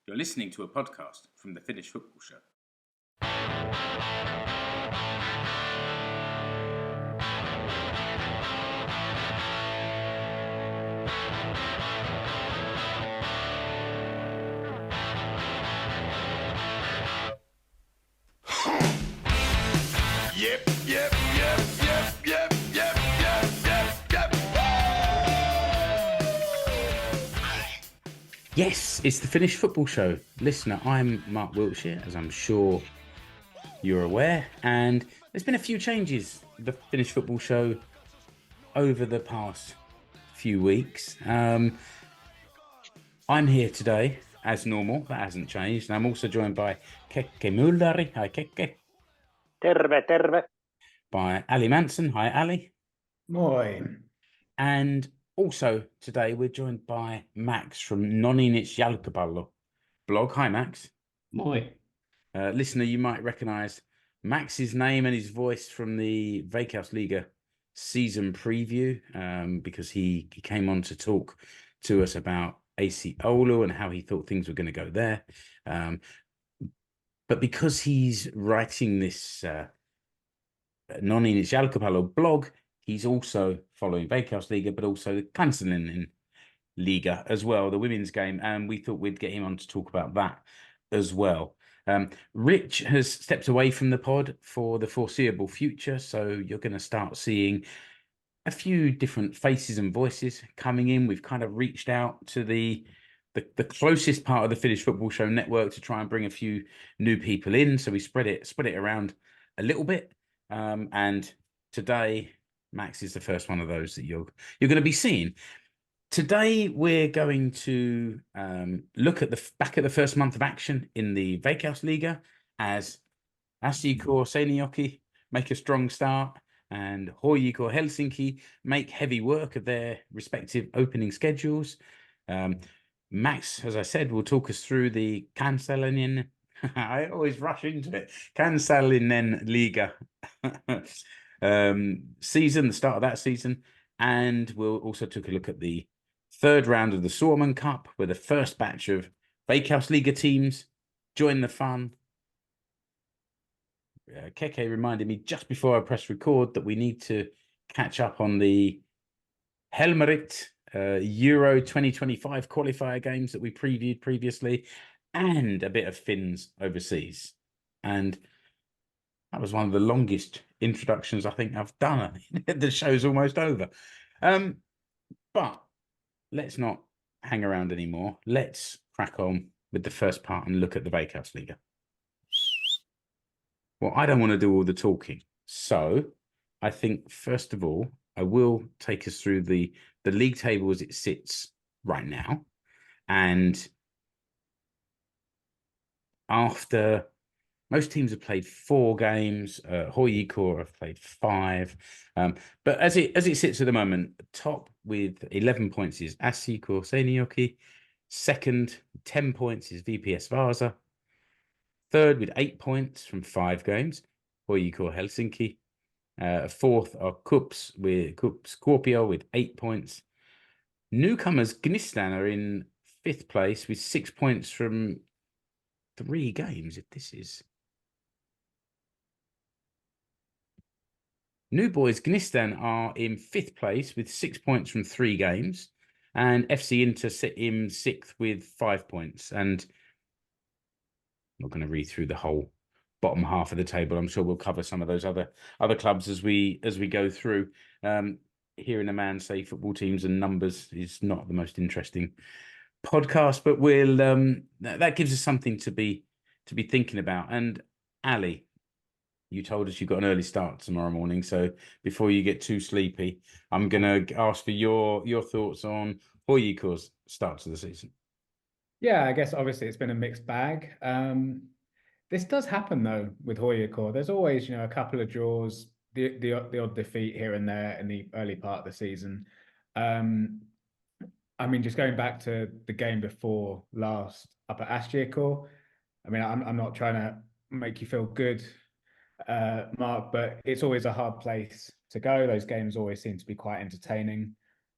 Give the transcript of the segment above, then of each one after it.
You're listening to a podcast from the Finnish Football Show. Yes, it's the Finnish Football Show. Listener, I'm Mark Wiltshire, as I'm sure you're aware, and there's been a few changes to the Finnish Football Show over the past few weeks. I'm here today, as normal, that hasn't changed, and I'm also joined by Keke Ally. Hi, Keke. Terve. By Ali Manson. Hi, Ali. Moi. And also today we're joined by Max from Niin, Jalkapallo blog. Hi, Max. Moi. Listener, you might recognise Max's name and his voice from the Veikkausliiga season preview because he came on to talk to us about AC Oulu and how he thought things were going to go there. But because he's writing this Niin Jalkapallo blog, he's also following Veikkausliiga, but also the Kansallinenliiga as well, the women's game. And we thought we'd get him on to talk about that as well. Rich has stepped away from the pod for the foreseeable future. So you're going to start seeing a few different faces and voices coming in. We've kind of reached out to the closest part of the Finnish Football Show network to try and bring a few new people in. So we spread it around a little bit. And today, Max is the first one of those that you're going to be seeing. Today, we're going to look at the first month of action in the Veikkausliiga as HJK Seinäjoki make a strong start and HJK Helsinki make heavy work of their respective opening schedules. Max, as I said, will talk us through the Kansallinen. I always rush into it. Kansallinenliiga season, the start of that season, and we'll also take a look at the third round of the Suomen Cup, where the first batch of Veikkausliiga teams join the fun. Keke reminded me just before I press record that we need to catch up on the Helmarit Euro 2025 qualifier games that we previewed previously, and a bit of Finns overseas. And that was one of the longest introductions I think I've done. The show's almost over. But let's not hang around anymore. Let's crack on with the first part and look at the Veikkausliiga. Well, I don't want to do all the talking. So I think, first of all, I will take us through the league table as it sits right now. And after most teams have played 4 games, HJK have played 5. But as it sits at the moment, top with 11 points is HJK Seinäjoki. Second, 10 points is VPS Vaasa. Third with 8 points from 5 games, HJK Helsinki. Fourth are Cups Kuopio with 8 points. Newcomers Gnistan are in 5th place with 6 points from 3 games. If this is New Boys Gnistan are in 5th place with 6 points from 3 games, and FC Inter sit in 6th with 5 points. And I'm not going to read through the whole bottom half of the table. I'm sure we'll cover some of those other clubs as we go through. Hearing a man say football teams and numbers is not the most interesting podcast, but we'll that gives us something to be thinking about. And Ali, you told us you've got an early start tomorrow morning, so before you get too sleepy, I'm going to ask for your thoughts on HJK's start to the season. Yeah, I guess obviously it's been a mixed bag. This does happen though with HJK. There's always, a couple of draws, the odd defeat here and there in the early part of the season. Just going back to the game before last up at HJK, I'm not trying to make you feel good, Mark, but it's always a hard place to go. Those games always seem to be quite entertaining.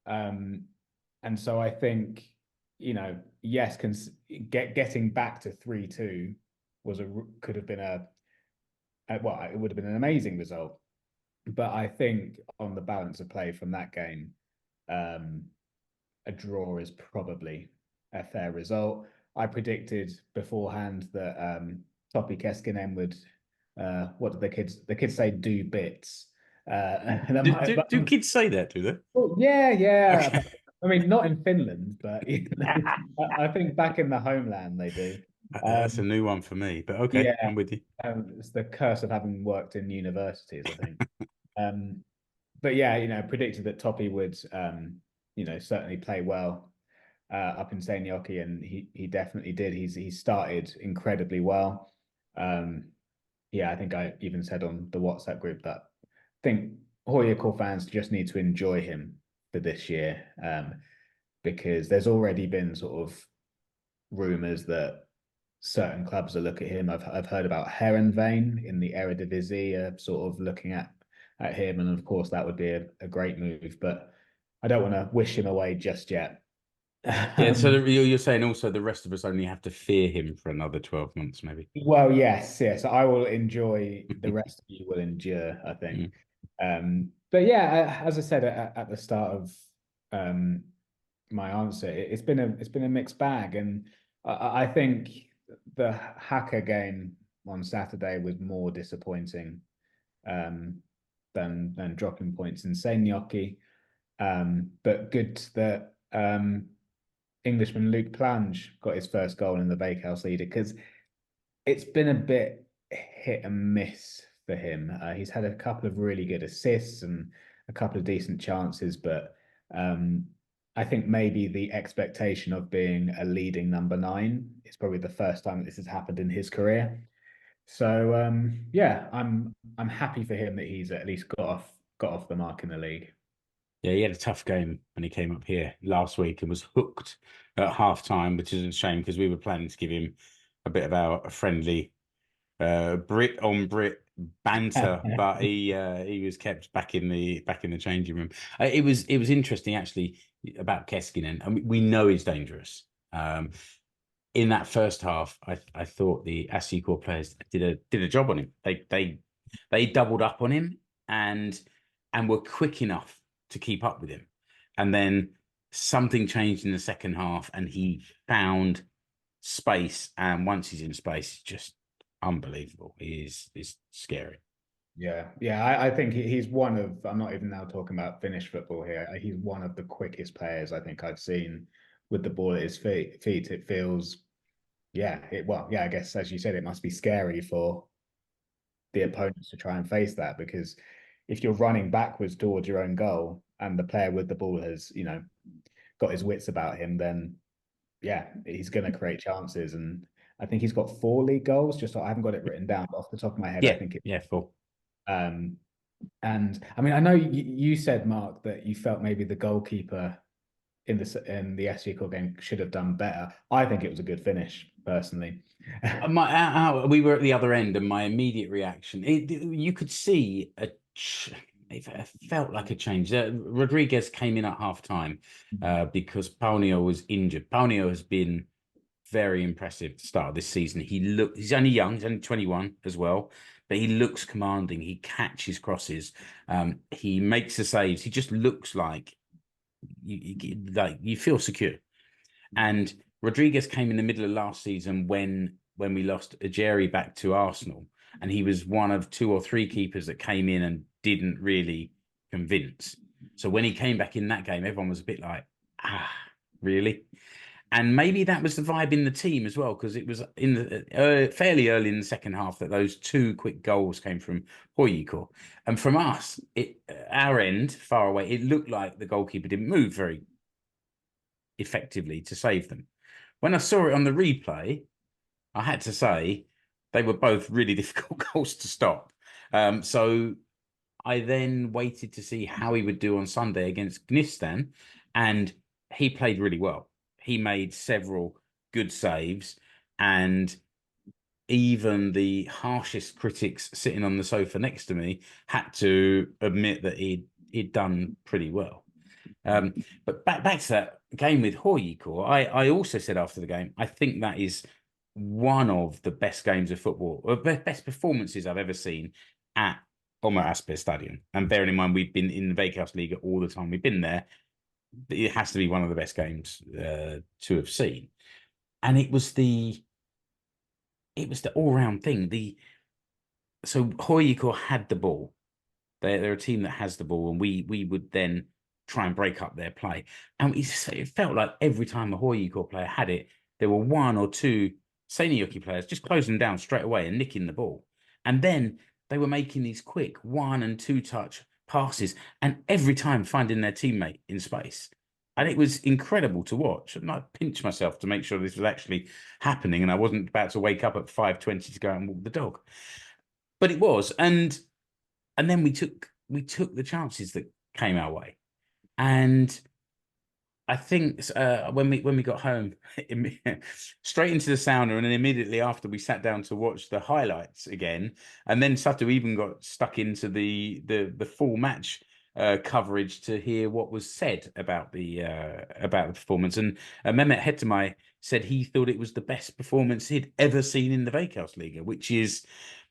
And so I think, you know, yes, getting back to 3-2 could have been well, it would have been an amazing result. But I think on the balance of play from that game, a draw is probably a fair result. I predicted beforehand that Topi Keskinen would, what do the kids say, do bits. Do kids say that, do they? Well, yeah. Okay. I mean, not in Finland, but I think back in the homeland they do. That's a new one for me, but okay, Yeah, I'm with you. it's the curse of having worked in universities, I think. But yeah, you know, predicted that Topi would, you know, certainly play well up in Seinäjoki, and he definitely did. He started incredibly well. Yeah, I think I even said on the WhatsApp group that I think HJK fans just need to enjoy him for this year, because there's already been sort of rumours that certain clubs are looking at him. I've heard about Heerenveen in the Eredivisie sort of looking at him, and of course that would be a great move. But I don't want to wish him away just yet. Yeah, so you're saying also the rest of us only have to fear him for another 12 months, maybe. Well, yes. I will enjoy. The rest of you will endure, I think. But yeah, as I said at the start of my answer, it's been a mixed bag, and I think the Hacker game on Saturday was more disappointing than dropping points in Seinäjoki. But good that Englishman Luke Plange got his first goal in the Veikkausliiga, because it's been a bit hit and miss for him. He's had a couple of really good assists and a couple of decent chances, but I think maybe the expectation of being a leading number 9 is probably the first time that this has happened in his career. So yeah, I'm happy for him that he's at least got off the mark in the league. Yeah, he had a tough game when he came up here last week and was hooked at half time, which is a shame because we were planning to give him a bit of our friendly Brit on Brit banter, but he was kept back in the changing room. It was interesting actually about Keskinen. I mean, we know he's dangerous. In that first half, I thought the SC players did a job on him. They doubled up on him and were quick enough to keep up with him. And then something changed in the second half, and he found space. And once he's in space, it's just unbelievable. He is scary. Yeah. I think he's one of. I'm not even now talking about Finnish football here. He's one of the quickest players I think I've seen with the ball at his feet. It feels, I guess as you said, it must be scary for the opponents to try and face that, because if you're running backwards towards your own goal and the player with the ball has, you know, got his wits about him, then yeah, he's going to create chances. And I think he's got 4 league goals. Just I haven't got it written down, but off the top of my head, I think it. 4. And I mean, I know you said, Mark, that you felt maybe the goalkeeper in the SC game should have done better. I think it was a good finish, personally. We were at the other end, and my immediate reaction, you could see it felt like a change. Rodriguez came in at half time because Paunio was injured. Paunio has been very impressive to start this season. He's only young, he's only 21 as well, but he looks commanding. He catches crosses. He makes the saves. He just looks like you feel secure. And Rodriguez came in the middle of last season when we lost Ajeri back to Arsenal, and he was one of 2 or 3 keepers that came in and didn't really convince. So when he came back in that game, everyone was a bit like, really? And maybe that was the vibe in the team as well, because it was in the fairly early in the second half that those 2 quick goals came from HJK. And from us, our end, far away, it looked like the goalkeeper didn't move very effectively to save them. When I saw it on the replay, I had to say they were both really difficult goals to stop. So I then waited to see how he would do on Sunday against Gnistan, and he played really well. He made several good saves, and even the harshest critics sitting on the sofa next to me had to admit that he'd done pretty well. But back to that game with Hoyikor, I also said after the game, I think that is one of the best games of football, or best performances I've ever seen at Omar Asper Stadium. And bearing in mind, we've been in the Veikkausliiga all the time we've been there. It has to be one of the best games to have seen. And it was the all-round thing. So Hoyikor had the ball. They're a team that has the ball, and we would then try and break up their play. And it felt like every time a Hoyikor player had it, there were one or two Seinäjoki players just closing down straight away and nicking the ball. And then they were making these quick 1 and 2 touch passes, and every time finding their teammate in space. And it was incredible to watch. And I pinched myself to make sure this was actually happening, and I wasn't about to wake up at 5:20 to go and walk the dog. But it was, and then we took the chances that came our way. And I think when we got home, straight into the sauna, and then immediately after we sat down to watch the highlights again, and then Satu even got stuck into the full match coverage to hear what was said about the performance. And Mehmet Hetemay said he thought it was the best performance he'd ever seen in the Veikkausliiga, which is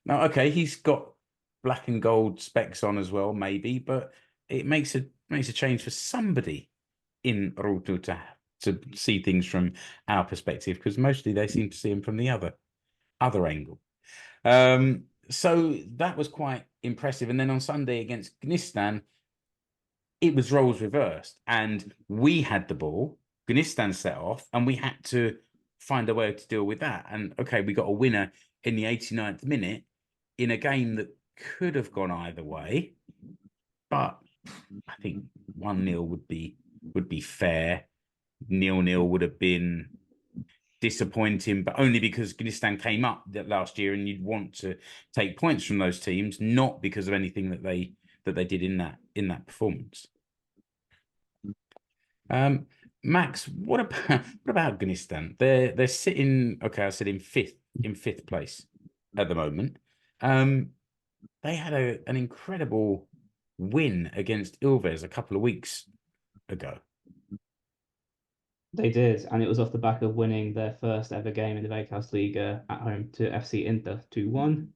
now okay. He's got black and gold specs on as well, maybe, but it makes a change for somebody in Ruutu to see things from our perspective, because mostly they seem to see them from the other angle. So that was quite impressive. And then on Sunday against Gnistan, it was roles reversed, and we had the ball, Gnistan set off, and we had to find a way to deal with that. And okay, we got a winner in the 89th minute in a game that could have gone either way, but I think 1-0 would be fair. 0-0 would have been disappointing, but only because Gnistan came up last year, and you'd want to take points from those teams, not because of anything that they did in that performance. Max, what about Gnistan? They're sitting, okay, I said in fifth place at the moment. They had an incredible win against Ilves a couple of weeks ago. They did, and it was off the back of winning their first ever game in the Veikkausliiga at home to FC Inter 2-1.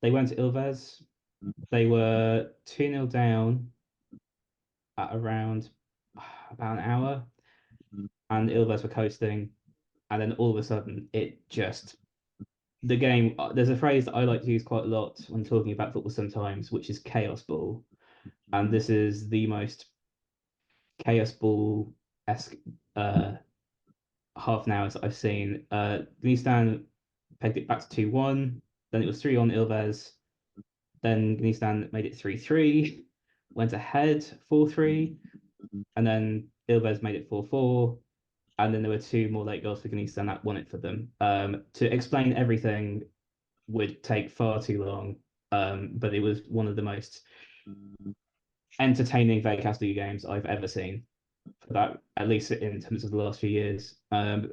They went to Ilves. They were 2-0 down at around about an hour, and Ilves were coasting. And then all of a sudden, the game. There's a phrase that I like to use quite a lot when talking about football sometimes, which is chaos ball. And this is the most chaos ball-esque half an hour that I've seen. Gnistan pegged it back to 2-1. Then it was 3-1 Ilves. Then Gnistan made it 3-3, went ahead 4-3, and then Ilves made it 4-4. And then there were 2 more late goals for Gnistan that won it for them. To explain everything would take far too long, but it was one of the most entertaining Veikkausliiga games I've ever seen, for that, at least in terms of the last few years. But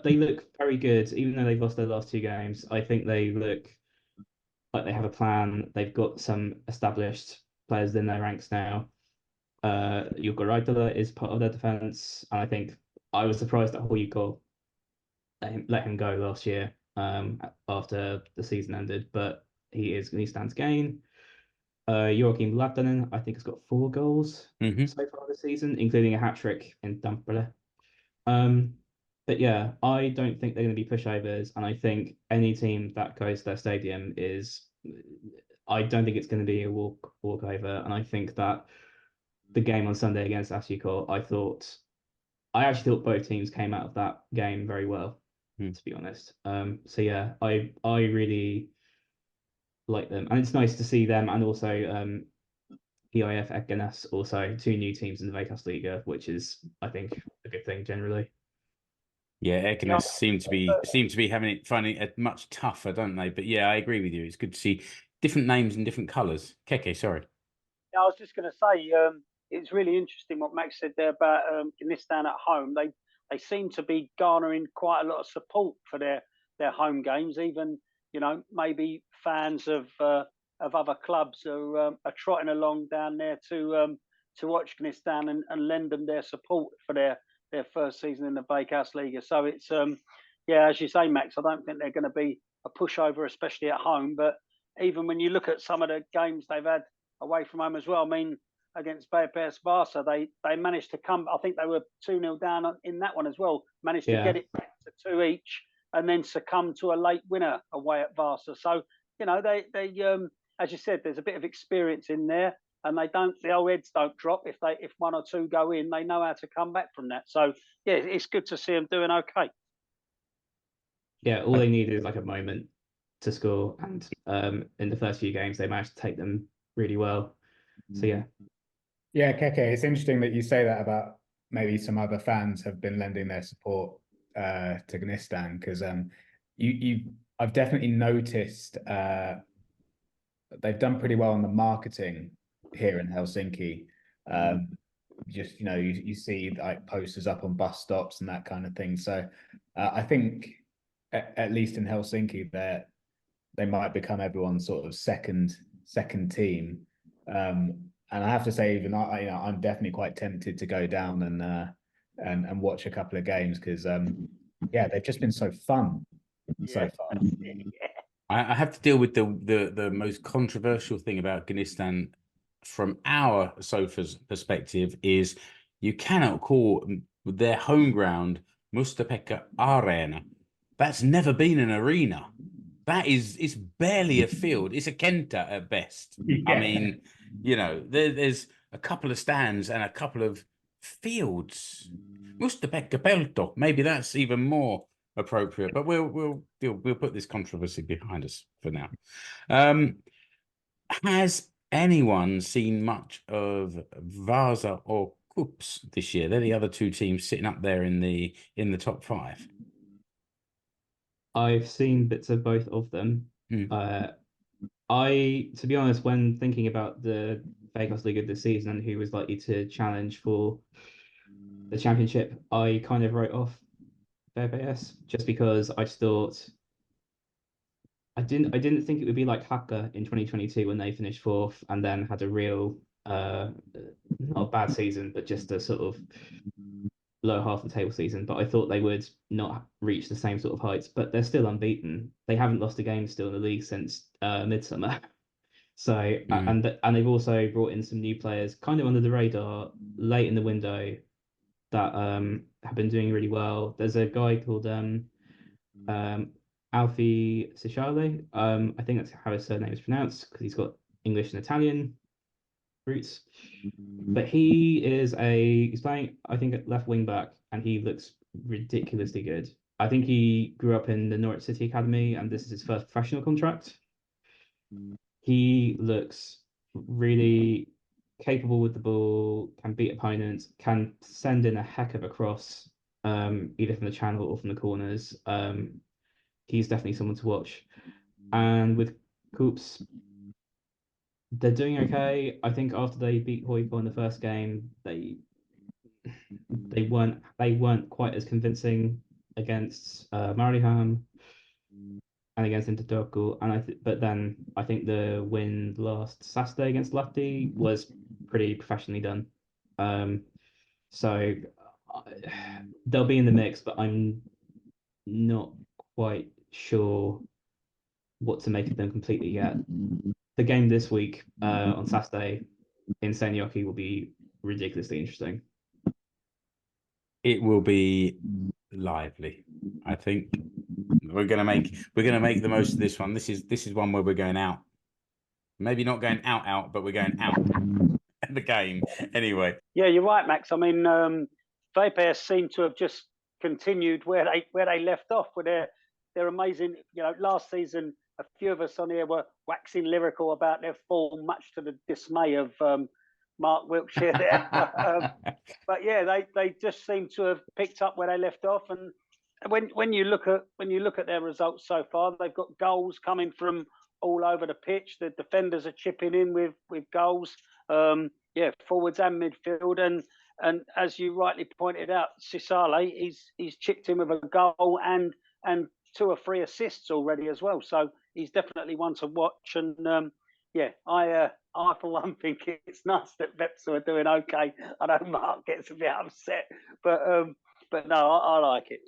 they look very good, even though they've lost their last 2 games. I think they look like they have a plan. They've got some established players in their ranks now. Jukka Raitala is part of their defense, and I think I was surprised that Hoyikor let him go last year after the season ended, but he is Gnistan's gain. Joakim Latanen, I think, has got 4 goals so far this season, including a hat-trick in Tampere. But yeah, I don't think they're going to be pushovers, and I think any team that goes to their stadium I don't think it's going to be a walkover, and I think that the game on Sunday against Asukor, I actually thought both teams came out of that game very well, to be honest. So yeah, I really like them, and it's nice to see them, and also PIF Ekenas, also 2 new teams in the Veikkausliiga, which is, I think, a good thing generally. Yeah, Ekenas seem to be finding it much tougher, don't they? But yeah, I agree with you. It's good to see different names and different colours. Keke, sorry. Yeah, I was just going to say, it's really interesting what Max said there about Gnistan at home. They seem to be garnering quite a lot of support for their home games. Even, maybe fans of other clubs are trotting along down there to watch Knistan and lend them their support for their first season in the Veikkausliiga. So it's yeah, as you say, Max, I don't think they're going to be a pushover, especially at home. But even when you look at some of the games they've had away from home as well, I mean, against VPS Barca, they managed to come. I think they were 2-0 down in that one as well. Managed to get it back to 2 each, and then succumb to a late winner away at Barca. So you know they as you said, there's a bit of experience in there, and the old heads don't drop if one or two go in. They know how to come back from that. So yeah, it's good to see them doing okay. Yeah, all they need is like a moment to score, and in the first few games they managed to take them really well. So yeah. Yeah, Keke, it's interesting that you say that about maybe some other fans have been lending their support to Knistan, because I've definitely noticed they've done pretty well on the marketing here in Helsinki. Just you see like posters up on bus stops and that kind of thing. So I think at least in Helsinki they might become everyone's sort of second team. And I have to say, even I'm definitely quite tempted to go down and watch a couple of games, because yeah, they've just been so fun so far. I have to deal with the most controversial thing about Knistan from our sofa's perspective is you cannot call their home ground Musta-Pekka Arena. That's never been an arena. It's barely a field. It's a Kenta at best. Yeah. I mean, there's a couple of stands and a couple of fields. Musta-Pekka Pelto. Maybe that's even more appropriate, but we'll put this controversy behind us for now. Has anyone seen much of Vasa or Kups this year? They're the other two teams sitting up there in the top 5. I've seen bits of both of them. To be honest, when thinking about the Veikkausliiga this season and who was likely to challenge for the championship, I kind of wrote off VPS just because I just thought I didn't think it would be like Haka in 2022 when they finished 4th and then had a real not a bad season, but just a sort of lower half of the table season. But I thought they would not reach the same sort of heights, but they're still unbeaten. They haven't lost a game still in the league since midsummer. So and they've also brought in some new players kind of under the radar late in the window that have been doing really well. There's a guy called Alfie Siciale. I think that's how his surname is pronounced because he's got English and Italian roots. But he's playing, I think, at left wing back, and he looks ridiculously good. I think he grew up in the Norwich City Academy, and this is his first professional contract. He looks really capable with the ball, can beat opponents, can send in a heck of a cross, either from the channel or from the corners. He's definitely someone to watch. And with Coops, they're doing okay. I think after they beat Hoipo in the first game, they weren't quite as convincing against Mariehamn and against Intertoku. But then I think the win last Saturday against Lahti was pretty professionally done. So they'll be in the mix, but I'm not quite sure what to make of them completely yet. The game this week on Saturday in Seinäjoki will be ridiculously interesting. It will be lively. I think we're gonna make the most of this one. This is one where we're going out. Maybe not going out, but we're going out the game anyway. Yeah, you're right, Max. I mean, VPS seem to have just continued where they left off with their amazing. Last season, a few of us on here were waxing lyrical about their form, much to the dismay of Mark Wiltshire there. But yeah, they just seem to have picked up where they left off. And when you look at their results so far, they've got goals coming from all over the pitch. The defenders are chipping in with goals. Forwards and midfield. And as you rightly pointed out, Sisale, he's chipped in with a goal and 2 or 3 assists already as well. So he's definitely one to watch. And I, for one, think it's nice that Vepsu are doing okay. I know Mark gets a bit upset, but no, I like it.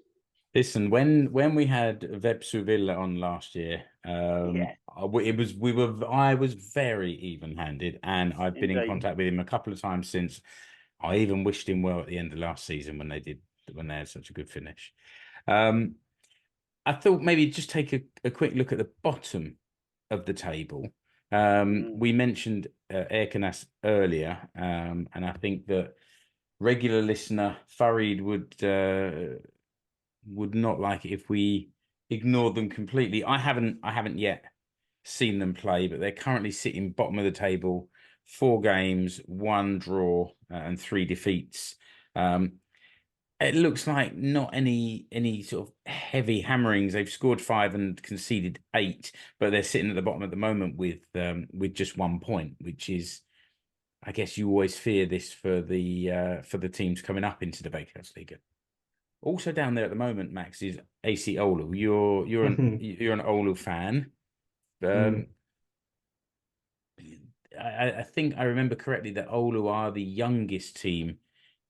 Listen, when we had Vepsu Villa on last year, Yeah. I was very even-handed, and I've been in Indeed. contact with him a couple of times since. I even wished him well at the end of last season when they had such a good finish. I thought maybe just take a quick look at the bottom of the table. We mentioned Erkanas earlier, and I think that regular listener Farid would not like it if we ignored them completely. I haven't yet seen them play, but they're currently sitting bottom of the table, 4 games, 1 draw, and 3 defeats. It looks like not any sort of heavy hammerings. They've scored 5 and conceded 8, but they're sitting at the bottom at the moment with just 1 point, which is, I guess, you always fear this for the teams coming up into the Veikkausliiga. Also down there at the moment, Max, is AC Oulu. You're an Oulu fan. I think I remember correctly that Oulu are the youngest team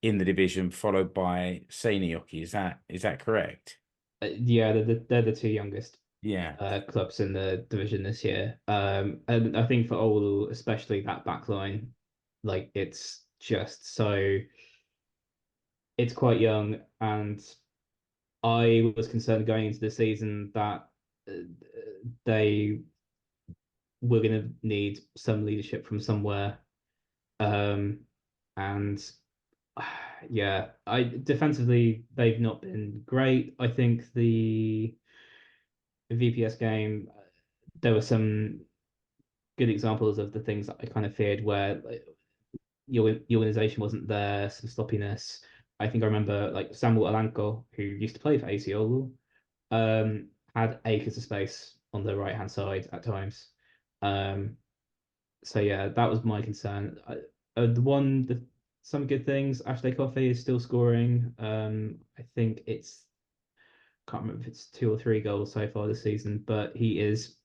in the division, followed by Seinäjoki. Is that correct? Yeah, they're the 2 youngest clubs in the division this year. And I think for Oulu, especially that back line, like it's quite young, and I was concerned going into the season that they were going to need some leadership from somewhere. And yeah, defensively they've not been great. I think the VPS game, there were some good examples of the things that I kind of feared, where your organization wasn't there, some sloppiness. I think I remember like Samuel Alanko, who used to play for AC Oulu, had acres of space on the right hand side at times. So yeah, that was my concern. Some good things. Ashley Coffey is still scoring. I think can't remember if it's 2 or 3 goals so far this season, but he is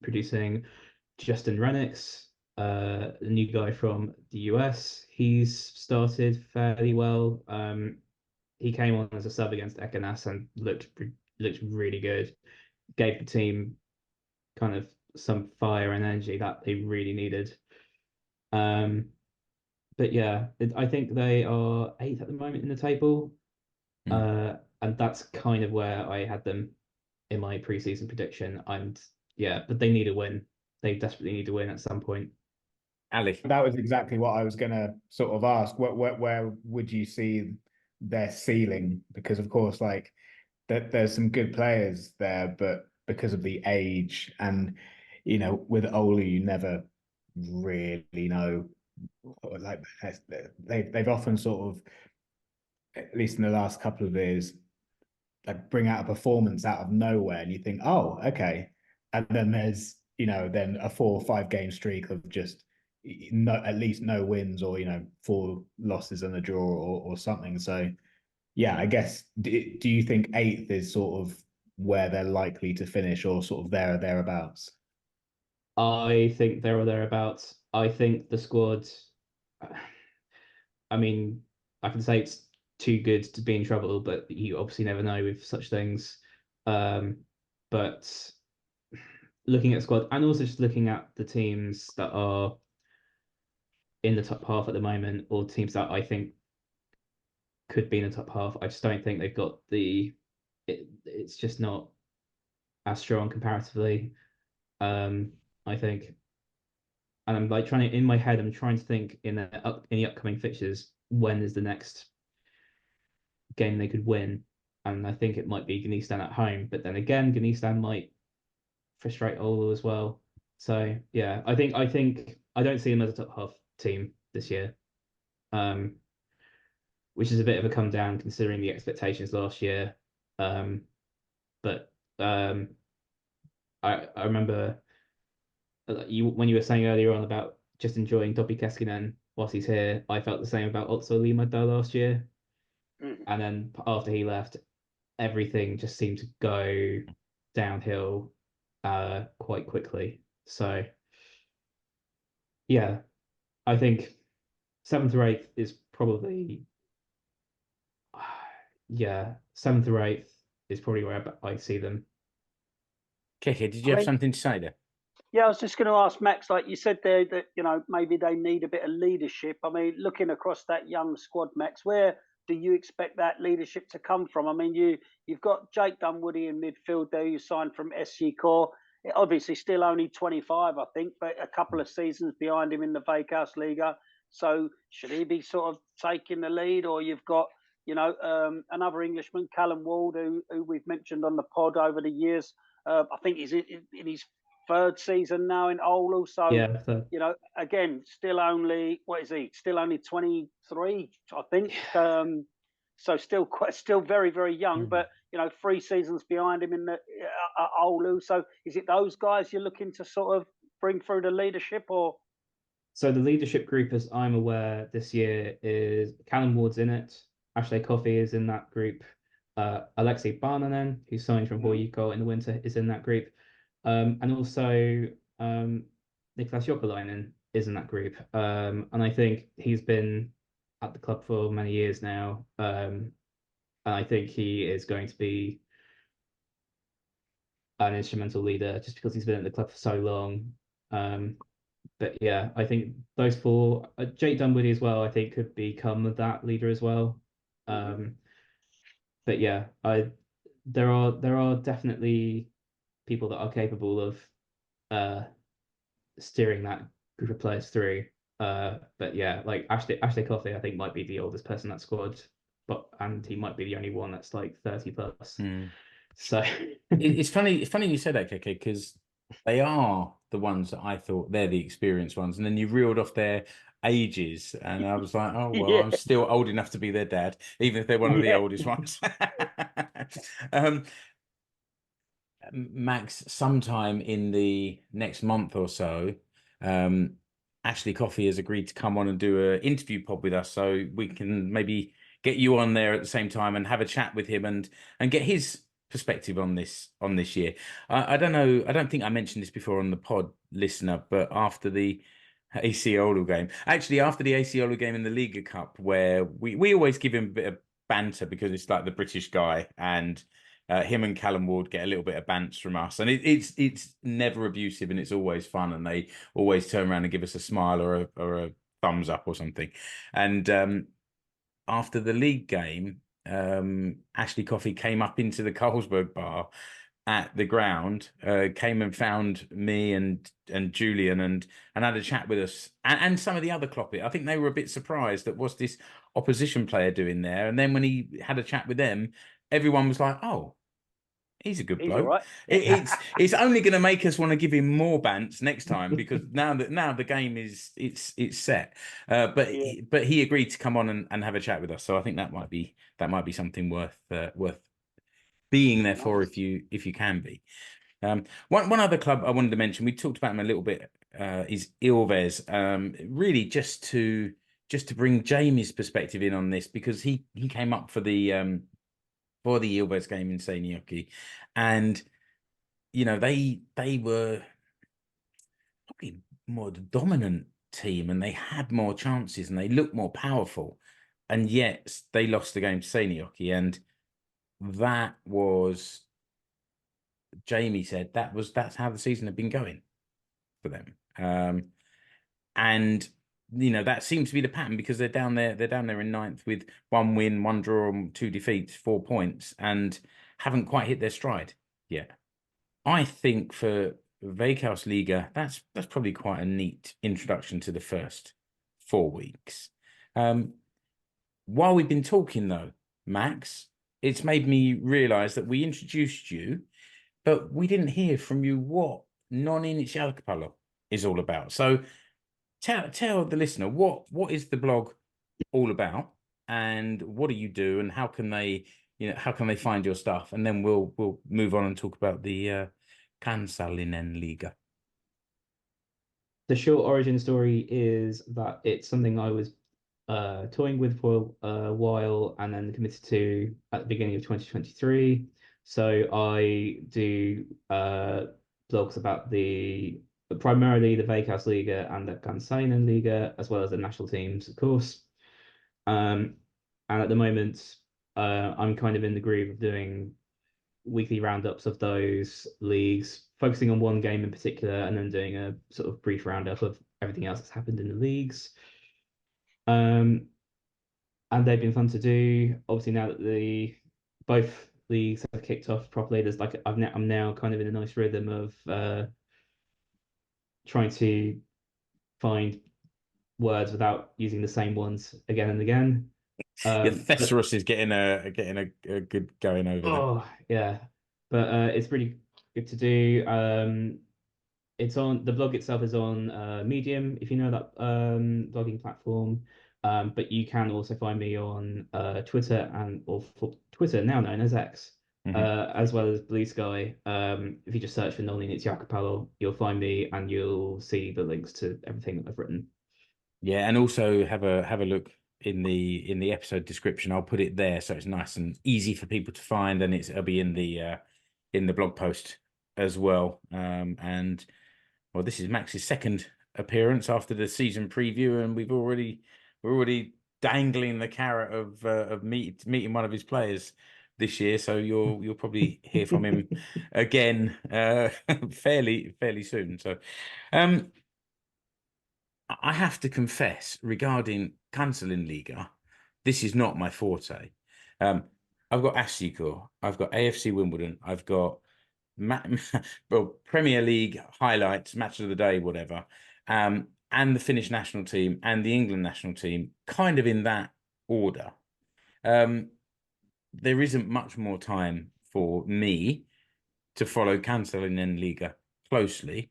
producing. Justin Renix, the new guy from the US, he's started fairly well. He came on as a sub against Erkanas and looked really good. Gave the team kind of some fire and energy that they really needed. But yeah, I think they are 8th at the moment in the table. And that's kind of where I had them in my preseason prediction. And yeah, but they need a win. They desperately need to win at some point. Ali. That was exactly what I was going to sort of ask. Where would you see their ceiling? Because of course, like there's some good players there, but because of the age and with Oulu, you never really know. Like they've often sort of, at least in the last couple of years, like bring out a performance out of nowhere, and you think, oh, okay, and then there's then a 4 or 5 game streak of just at least no wins, or 4 losses and a draw, or something. So yeah, I guess do you think 8th is sort of where they're likely to finish, or sort of there or thereabouts? I think there or thereabouts. I think the squad. I mean, I can say it's too good to be in trouble, but you obviously never know with such things. But looking at squad, and also just looking at the teams that are in the top half at the moment, or teams that I think could be in the top half, I just don't think they've got it's just not as strong comparatively. I think, and I'm like in my head, I'm trying to think in the upcoming fixtures, when is the next game they could win, and I think it might be Gnistan at home, but then again, Gnistan might frustrate Oulu as well. So yeah, I think I don't see them as a top half team this year, which is a bit of a come down considering the expectations last year. But I remember when you were saying earlier on about just enjoying Topi Keskinen whilst he's here. I felt the same about Otso Limadau last year, and then after he left, everything just seemed to go downhill quite quickly. So Yeah, I think 7th or 8th is probably, yeah, 7th or 8th is probably where I see them. Keke, did I you have mean, something to say there? yeah, I was just going to ask Max, like you said there, that maybe they need a bit of leadership. I mean, looking across that young squad, Max, where do you expect that leadership to come from? I mean, you've got Jake Dunwoody in midfield there, you signed from SG Core. Obviously, still only 25, I think, but a couple of seasons behind him in the Veikkausliiga. So should he be sort of taking the lead, or you've got another Englishman, Callum Ward, who we've mentioned on the pod over the years. I think he's in his third season now in Oulu. So, Yeah, again, still only, what is he? Still only 23, I think. So still very, very young, but 3 seasons behind him in the Oulu. So is it those guys you're looking to sort of bring through the leadership, or? So the leadership group, as I'm aware, this year is Callum Ward's in it. Ashley Coffey is in that group. Alexei Barnanen, who signed from HJK in the winter, is in that group. And also Niklas Jokelainen is in that group. And I think he's been at the club for many years now. And I think he is going to be an instrumental leader just because he's been at the club for so long. But yeah, I think those 4, Jake Dunwoody as well, I think could become that leader as well. But yeah, there are definitely people that are capable of steering that group of players through. But yeah, like Ashley Coffey, I think might be the oldest person in that squad, and he might be the only one that's like 30 plus. So it's funny you said that, Keke, because they are the ones that I thought they're the experienced ones, and then you reeled off their ages, and I was like, oh well, Yeah. I'm still old enough to be their dad, even if they're one of the oldest ones. Max, sometime in the next month or so, Ashley Coffey has agreed to come on and do an interview pod with us, so we can maybe get you on there at the same time and have a chat with him and get his perspective on this year. I don't know. I don't think I mentioned this before on the pod, listener, but after the AC Oulu game, actually after the AC Oulu game in the Liga Cup, where we always give him a bit of banter because it's like the British guy, and him and Callum Ward get a little bit of bants from us, and it's never abusive, and it's always fun, and they always turn around and give us a smile or a thumbs up or something. And after the league game, Ashley Coffey came up into the Carlsberg bar at the ground, came and found me and Julian and had a chat with us and some of the other Kloppy. I think they were a bit surprised that what's this opposition player doing there. And then when he had a chat with them, everyone was like, "Oh, he's a good He's bloke." all right. It's only going to make us want to give him more bants next time, because now the game is it's set. But he agreed to come on and have a chat with us. So I think that might be something worth being there for if you can be. One other club I wanted to mention, we talked about him a little bit, is Ilves. Really just to bring Jamie's perspective in on this, because he came up for the Ilves game in Seinäjoki, and they were probably more the dominant team, and they had more chances and they looked more powerful, and yet they lost the game to Seinäjoki, and that was, Jamie said, that's how the season had been going for them. And that seems to be the pattern, because they're down there in 9th with 1 win, 1 draw, and 2 defeats, 4 points, and haven't quite hit their stride yet. I think for Veikkausliiga, that's probably quite a neat introduction to the first 4 weeks. While we've been talking though, Max, it's made me realise that we introduced you, but we didn't hear from you what Niin Jalkapallo is all about. So tell the listener what is the blog all about, and what do you do, and how can they find your stuff, and then we'll move on and talk about the Kansallinenliiga. The short origin story is that it's something I was toying with for a while and then committed to at the beginning of 2023. So I do blogs about the primarily the Veikkausliiga and the Kansallinenliiga, as well as the national teams, of course. And at the moment, I'm kind of in the groove of doing weekly roundups of those leagues, focusing on one game in particular, and then doing a sort of brief roundup of everything else that's happened in the leagues. And they've been fun to do. Obviously, now that both leagues have kicked off properly, there's like I'm now kind of in a nice rhythm of trying to find words without using the same ones again and again. Thesaurus is getting a good going over there. Oh yeah, but it's really good to do. It's on the blog itself is on Medium, if you know that blogging platform. But you can also find me on Twitter or Twitter now known as X, as well as Blue Sky. If you just search for Niin, it's Jalkapallo, you'll find me and you'll see the links to everything that I've written. Yeah, and also have a look in the episode description. I'll put it there so it's nice and easy for people to find, and it'll be in the blog post as well. And well, this is Max's second appearance after the season preview, and we're already dangling the carrot of meeting one of his players this year. So you'll probably hear from him again fairly soon. So I have to confess, regarding Kansallinenliiga, this is not my forte. I've got Asiko, I've got AFC Wimbledon, I've got Premier League highlights, match of the day, whatever, and the Finnish national team and the England national team, kind of in that order. There isn't much more time for me to follow Kansallinenliiga closely.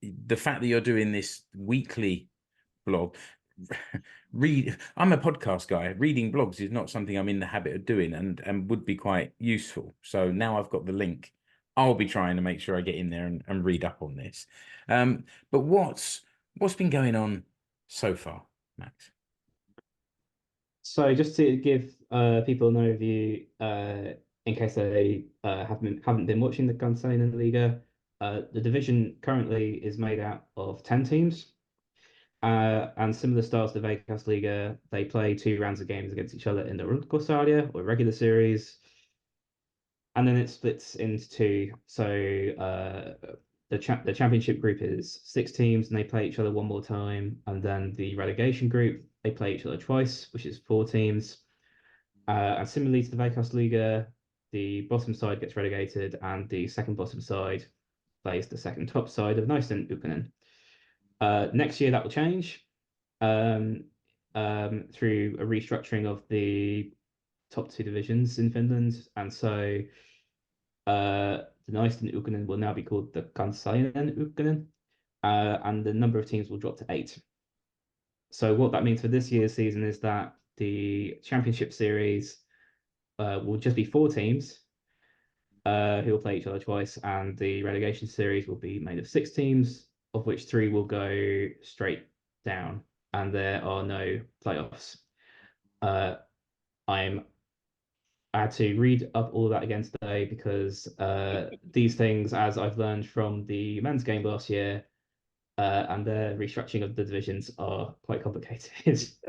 The fact that you're doing this weekly blog, I'm a podcast guy. Reading blogs is not something I'm in the habit of doing, and would be quite useful. So now I've got the link, I'll be trying to make sure I get in there and read up on this. But what's been going on so far, Max? So just to give people an overview, in case they haven't been watching the Kansallinenliiga, the division currently is made out of 10 teams. And similar styles to the Veikkausliiga, they play 2 rounds of games against each other in the Runkosarja or regular series. And then it splits into 2. So the championship group is 6 teams and they play each other one more time. And then the relegation group, they play each other twice, which is 4 teams. And similarly to the Veikkausliiga, the bottom side gets relegated and the second bottom side plays the second top side of Naisten Ykkönen. Next year that will change through a restructuring of the top 2 divisions in Finland, and so the Naisten Ykkönen will now be called the Kansallinen Ykkönen, and the number of teams will drop to 8. So what that means for this year's season is that the championship series will just be 4 teams who will play each other twice, and the relegation series will be made of 6 teams, of which 3 will go straight down, and there are no playoffs. I had to read up all of that again today because these things, as I've learned from the men's game last year, and the restructuring of the divisions are quite complicated.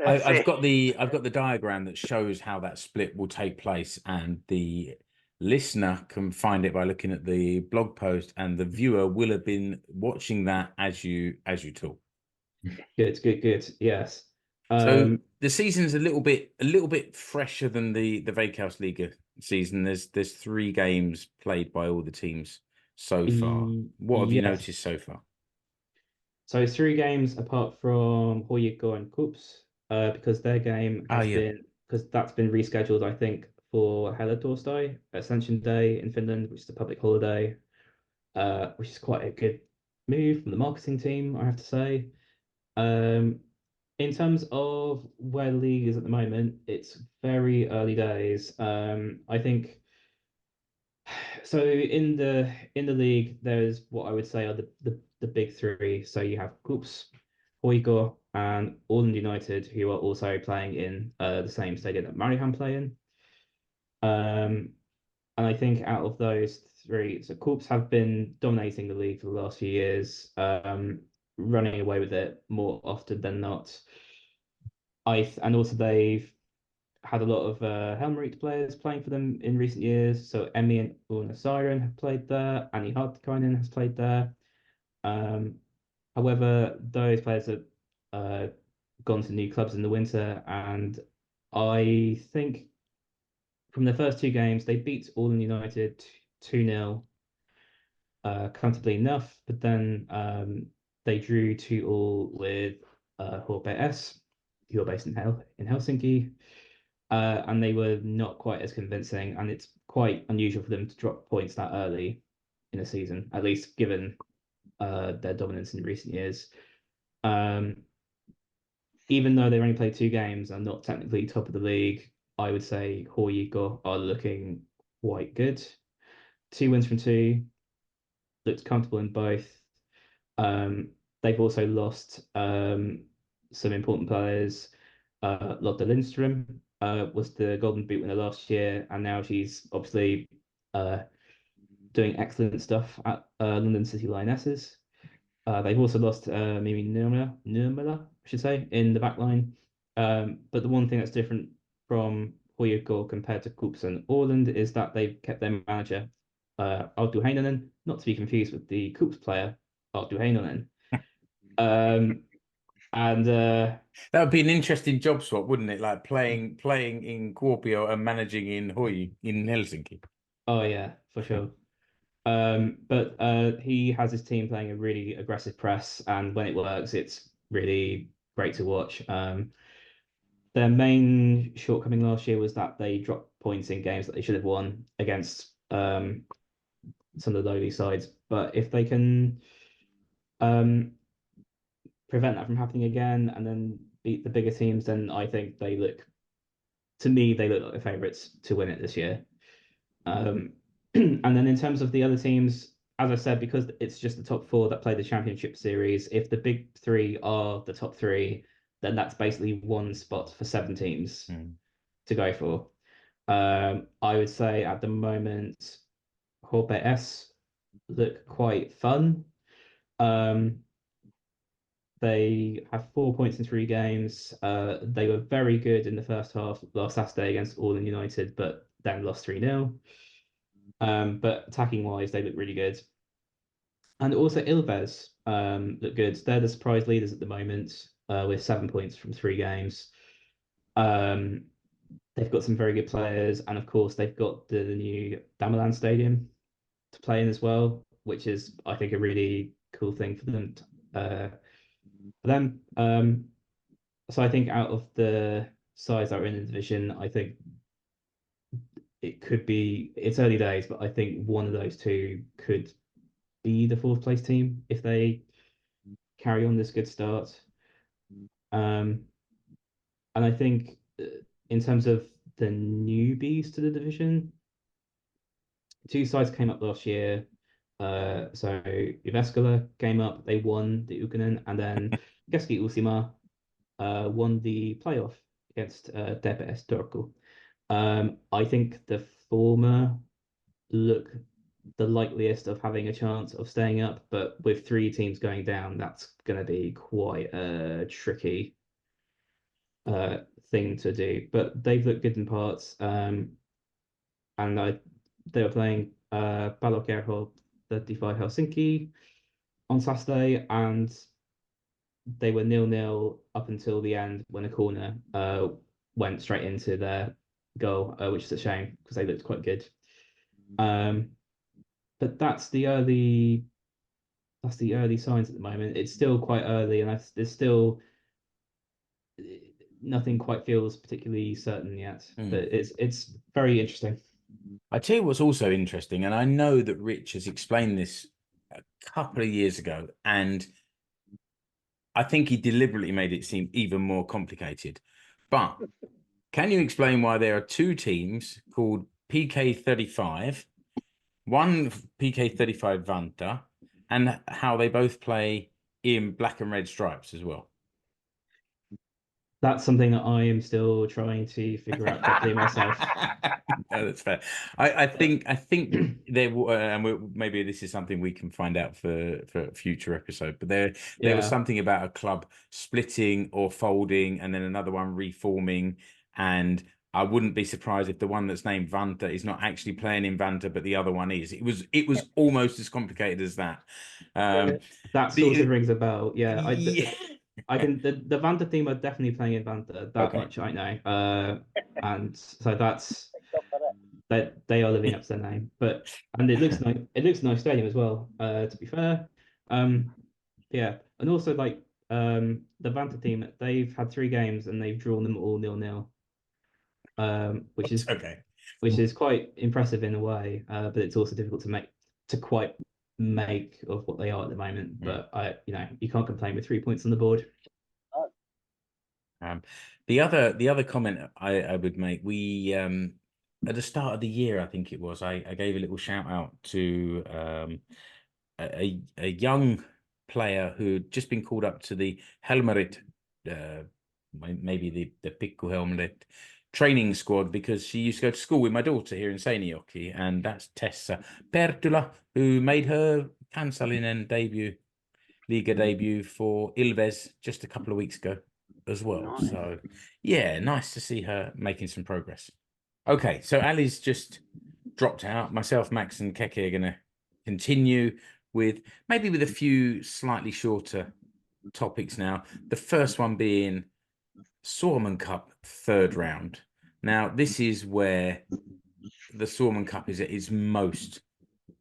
I've got the diagram that shows how that split will take place, and the listener can find it by looking at the blog post, and the viewer will have been watching that as you talk. Good. Yes. So the season's a little bit fresher than the Veikkausliiga season. There's 3 games played by all the teams so far. What have you noticed so far? So 3 games apart from HJK and Kups, because their game has because that's been rescheduled, I think, for Helletorstai, Ascension Day in Finland, which is a public holiday, which is quite a good move from the marketing team, I have to say. In terms of where the league is at the moment, it's very early days. I think so. In the league, there's what I would say are the big 3. So you have Kups, HJK, and Åland United, who are also playing in the same stadium that Mariehamn play in. And I think out of those three, so Corps have been dominating the league for the last few years, running away with it more often than not. And also they've had a lot of Helmarit players playing for them in recent years. So Emmy and Una Siren have played there. Annie Hartikainen has played there. However, those players have gone to new clubs in the winter, and I think from the first two games they beat All United 2-0 comfortably enough, but then they drew 2-2 with HPS, who are based in Helsinki. And they were not quite as convincing, and it's quite unusual for them to drop points that early in a season, at least given their dominance in recent years. Even though they've only played two games and not technically top of the league, I would say HJK are looking quite good. 2 wins from 2, looked comfortable in both. They've also lost some important players. Lotte Lindström was the Golden Boot winner last year, and now she's obviously doing excellent stuff at London City Lionesses. They've also lost Mimi Nurmela, I should say, in the back line. But the one thing that's different from HJK compared to Kups and Åland is that they've kept their manager, Arttu Heinonen, not to be confused with the Kups player, Arttu Heinonen. And that would be an interesting job swap, wouldn't it? Like playing in Kuopio and managing in Helsinki. Oh yeah, for sure. But he has his team playing a really aggressive press, and when it works, it's really great to watch. Their main shortcoming last year was that they dropped points in games that they should have won against some of the lowly sides. But if they can prevent that from happening again and then beat the bigger teams, then I think they look like the favourites to win it this year. And then in terms of the other teams, as I said, because it's just the top 4 that play the championship series, if the big 3 are the top 3, then that's basically one spot for 7 teams to go for. I would say at the moment, HPS look quite fun. They have 4 points in 3 games. They were very good in the first half last Saturday against All United, but then lost 3-0. But attacking wise, they look really good. And also Ilves look good. They're the surprise leaders at the moment with 7 points from 3 games. They've got some very good players, and of course they've got the new Dameland Stadium to play in as well, which is I think a really cool thing for them. So I think out of the sides that are in the division, I think it's early days, but I think one of those two could be the 4th place team if they carry on this good start. And I think in terms of the newbies to the division, 2 sides came up last year. So Jyväskylä came up, they won the Ykkönen, and then Keski-Uusimaa won the playoff against TPS Turku. I think the former look the likeliest of having a chance of staying up, but with 3 teams going down, that's going to be quite a tricky thing to do. But they've looked good in parts, and they were playing Palokerho 35 Helsinki on Saturday, and they were 0-0 up until the end when a corner went straight into their goal, which is a shame because they looked quite good. But that's the early signs at the moment. It's still quite early, and there's still nothing quite feels particularly certain yet. But it's very interesting. I tell you what's also interesting, and I know that Rich has explained this a couple of years ago, and I think he deliberately made it seem even more complicated. But can you explain why there are 2 teams called PK35, one PK35 Vanta, and how they both play in black and red stripes as well? That's something that I am still trying to figure out quickly myself. No, that's fair. I think there and maybe this is something we can find out for a future episode. But there was something about a club splitting or folding, and then another one reforming. And I wouldn't be surprised if the one that's named Vanta is not actually playing in Vanta, but the other one is. It was almost as complicated as that. That sort of rings a bell. Yeah, I can. The Vanta team are definitely playing in Vanta. That much I know. And so that's that they are living up to their name. And it looks nice. It looks a nice stadium as well. To be fair, yeah, and also like the Vanta team, they've had 3 games and they've drawn them all 0-0. Which is okay, which is quite impressive in a way, but it's also difficult to quite make of what they are at the moment. But you can't complain with 3 points on the board. The other comment I would make, we at the start of the year, I think it was, I gave a little shout out to a young player who'd just been called up to the Helmarit, maybe the Pikku Helmarit training squad, because she used to go to school with my daughter here in Seinäjoki, and that's Tessa Pertula, who made her Kansallinenliiga debut for Ilves just a couple of weeks ago as well. Nice. So yeah, nice to see her making some progress. Okay, so Ali's just dropped out. Myself, Max, and Keke are going to continue with a few slightly shorter topics now. The first one being Suomen Cup 3rd round. Now, this is where the Suomen Cup is most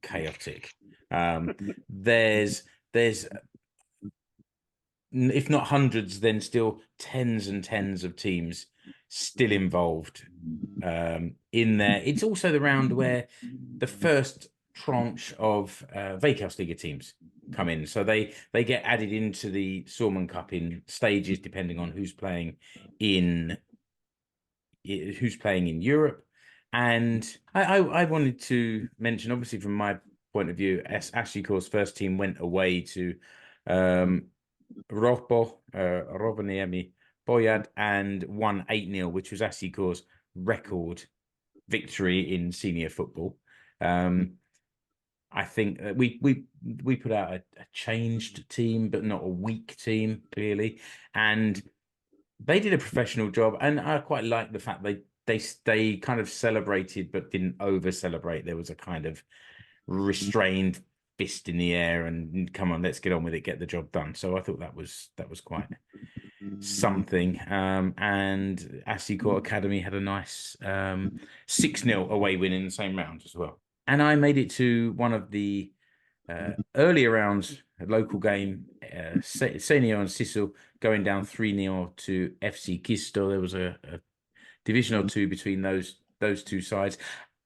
chaotic. There's if not hundreds, then still tens and tens of teams still involved in there. It's also the round where the first tranche of Veikkausliiga teams come in. So they get added into the Suomen Cup in stages, depending on who's playing in Europe. And I wanted to mention, obviously, from my point of view, Ashley-Core's first team went away to Ropo, Rovaniemi, Boyad, and won 8-0, which was Ashley-Core's record victory in senior football. I think we put out a changed team, but not a weak team, clearly. And they did a professional job, and I quite like the fact they kind of celebrated but didn't over celebrate. There was a kind of restrained fist in the air and come on, let's get on with it, get the job done. So I thought that was quite something. And Ashley-Core Academy had a nice 6-0 away win in the same round as well. And I made it to one of the earlier rounds, a local game, Seinäjoki and Sissel going down 3-0 to FC Kisto. There was a division or two between those two sides.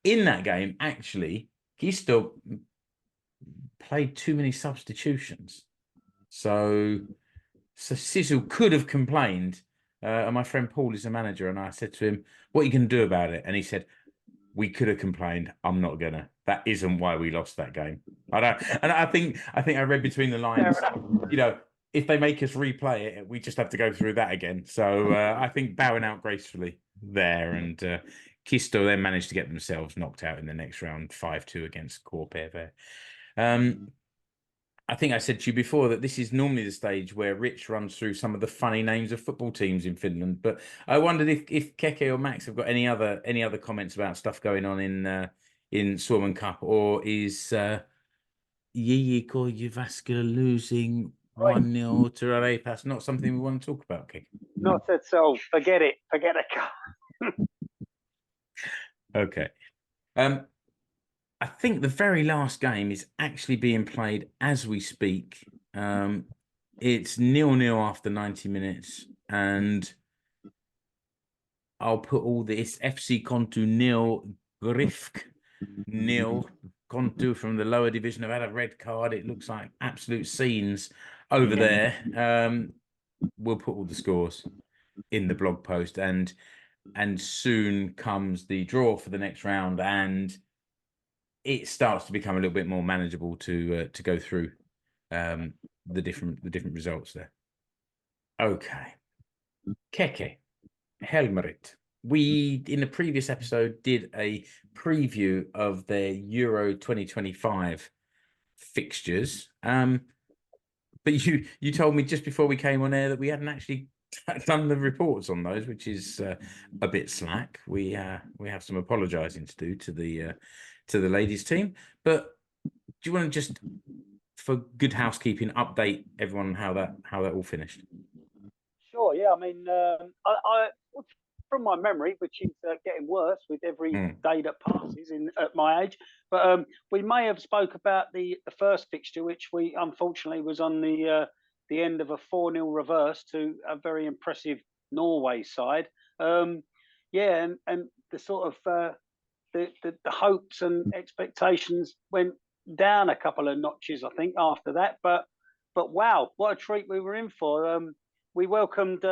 In that game, actually, Kisto played too many substitutions. So Sissel could have complained. And my friend Paul is a manager, and I said to him, "What are you going to do about it?" And he said, "We could have complained. I'm not gonna. That isn't why we lost that game." I think I read between the lines. If they make us replay it, we just have to go through that again. So I think bowing out gracefully there, and Kisto then managed to get themselves knocked out in the next round, 5-2 against Corpeve. I think I said to you before that this is normally the stage where Rich runs through some of the funny names of football teams in Finland. But I wondered if Keke or Max have got any other comments about stuff going on in Suomen Cup, or is JJK Jyväskylä losing 1-0 to Arepas not something we want to talk about, Keke? Not at all. Forget it. Forget the cup. Okay. I think the very last game is actually being played as we speak. It's 0-0 after 90 minutes, and I'll put all this FC Kontu 0, Grifk 0. Kontu from the lower division have had a red card. It looks like absolute scenes over there. We'll put all the scores in the blog post, and soon comes the draw for the next round, and it starts to become a little bit more manageable to go through the different results there. Okay, Keke, Helmarit. We, in the previous episode, did a preview of their Euro 2025 fixtures. But you told me just before we came on air that we hadn't actually done the reports on those, which is a bit slack. We have some apologising to do to the ladies team. But do you want to just, for good housekeeping, update everyone on how that all finished? Sure. Yeah. I mean, I from my memory, which is getting worse with every day that passes at my age, but we may have spoke about the first fixture, which we unfortunately was on the end of a 4-0 reverse to a very impressive Norway side. Yeah, and the sort of the hopes and expectations went down a couple of notches, I think, after that. But wow, what a treat we were in for. We welcomed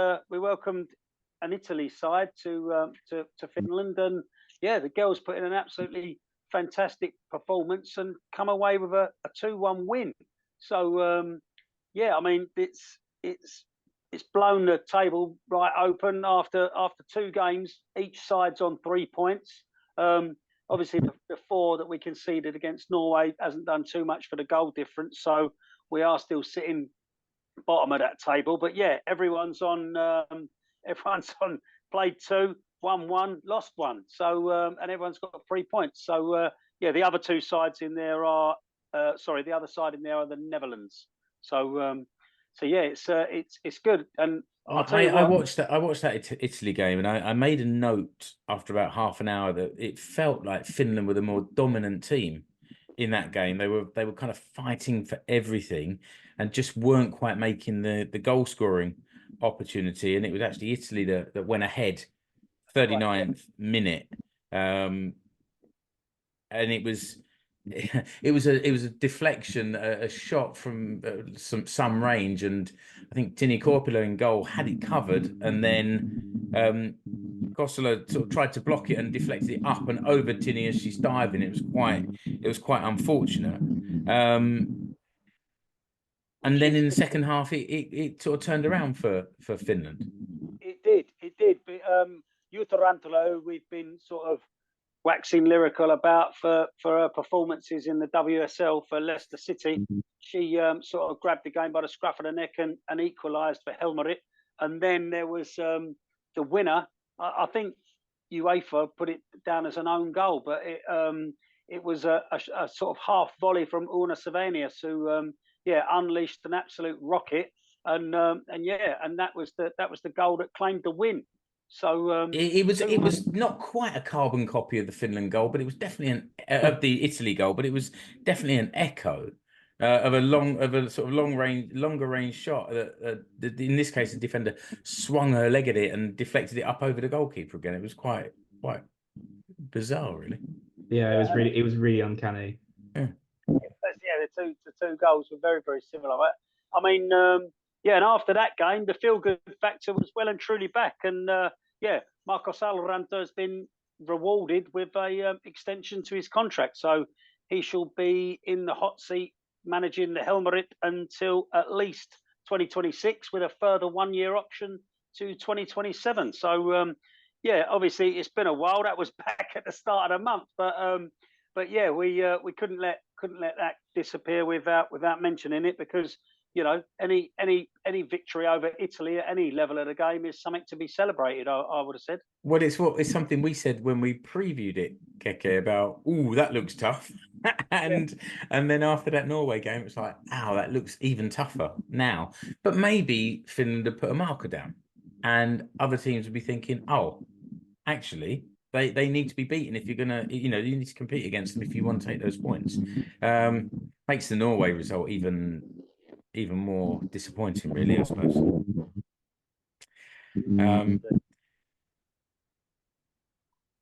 an Italy side to Finland, and yeah, the girls put in an absolutely fantastic performance and come away with a 2-1 win. So yeah, I mean it's blown the table right open after 2 games. Each side's on 3 points. Obviously, the 4 that we conceded against Norway hasn't done too much for the goal difference, so we are still sitting bottom of that table. But yeah, everyone's on played 2, won 1, lost 1. So and everyone's got 3 points. So yeah, the other 2 sides in there are the other side in there are the Netherlands. So yeah, it's good. And I watched that Italy game, and I made a note after about half an hour that it felt like Finland were the more dominant team in that game. They were kind of fighting for everything and just weren't quite making the goal scoring opportunity. And it was actually Italy that went ahead 39th minute. And it was a deflection, a shot from some range, and I think Tini Korpela in goal had it covered, and then Kosola sort of tried to block it and deflected it up and over Tini as she's diving. It was quite unfortunate. And then in the second half, it sort of turned around for Finland. It did. But Jutta Rantanen, who we've been sort of waxing lyrical about for her performances in the WSL for Leicester City. She sort of grabbed the game by the scruff of the neck and equalised for Helmarit. And then there was the winner. I think UEFA put it down as an own goal, but it was a sort of half volley from Una Savanius, who unleashed an absolute rocket. And that was the goal that claimed the win. So it was not quite a carbon copy of the Finland goal, but it was definitely of the Italy goal, but it was definitely an echo of a longer range shot. In this case, the defender swung her leg at it and deflected it up over the goalkeeper again. It was quite bizarre, really. Yeah, it was really uncanny. Yeah, the two goals were very, very similar. I mean, and after that game, the feel-good factor was well and truly back. And Marcos Alvarado has been rewarded with a extension to his contract. So he shall be in the hot seat managing the Helmarit until at least 2026, with a further 1-year option to 2027. So, obviously it's been a while. That was back at the start of the month. But yeah, we couldn't let that disappear without mentioning it, because any victory over Italy at any level of the game is something to be celebrated, I would have said. Well, it's something we said when we previewed it, Keke, about, that looks tough. and then after that Norway game, it's like, that looks even tougher now. But maybe Finland would put a marker down and other teams would be thinking, actually, they need to be beaten if you're going to, you need to compete against them if you want to take those points. Makes the Norway result even more disappointing, really, I suppose.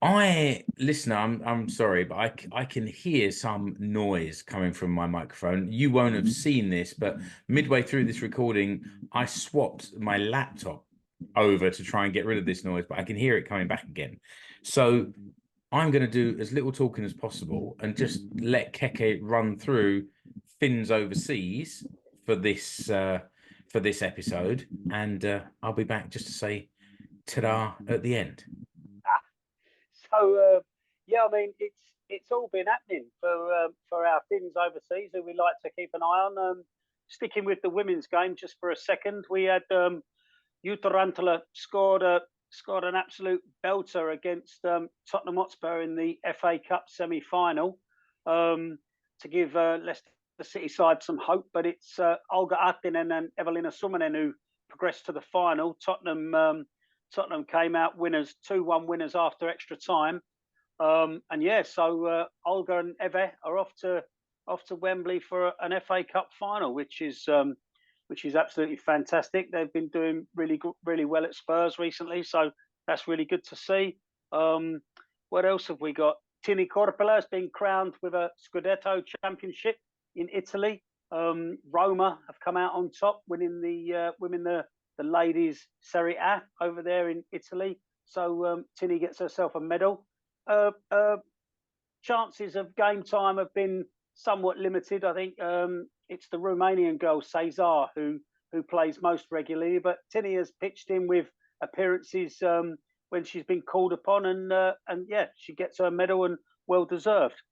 I'm sorry, but I can hear some noise coming from my microphone. You won't have seen this, but midway through this recording, I swapped my laptop over to try and get rid of this noise, but I can hear it coming back again. So I'm going to do as little talking as possible and just let Keke run through Finns overseas for for this episode, and I'll be back just to say ta-da at the end. So yeah, I mean it's all been happening for our Finns overseas who we like to keep an eye on. Sticking with the women's game just for a second, we had Jutta Rantanen scored an absolute belter against Tottenham Hotspur in the FA Cup semi-final to give Leicester City side some hope. But it's Olga Artinen and Evelina Summanen who progressed to the final. Tottenham came out winners, 2-1 winners after extra time. And yeah, so Olga and Eve are off to Wembley for an FA Cup final, which is absolutely fantastic. They've been doing really well at Spurs recently, so that's really good to see. What else have we got? Tini Korpela has been crowned with a Scudetto championship in Italy. Roma have come out on top, winning the ladies Serie A over there in Italy. So Tini gets herself a medal. Chances of game time have been somewhat limited. I think it's the Romanian girl Cesar who plays most regularly, but Tini has pitched in with appearances when she's been called upon, and yeah, she gets her medal and well deserved.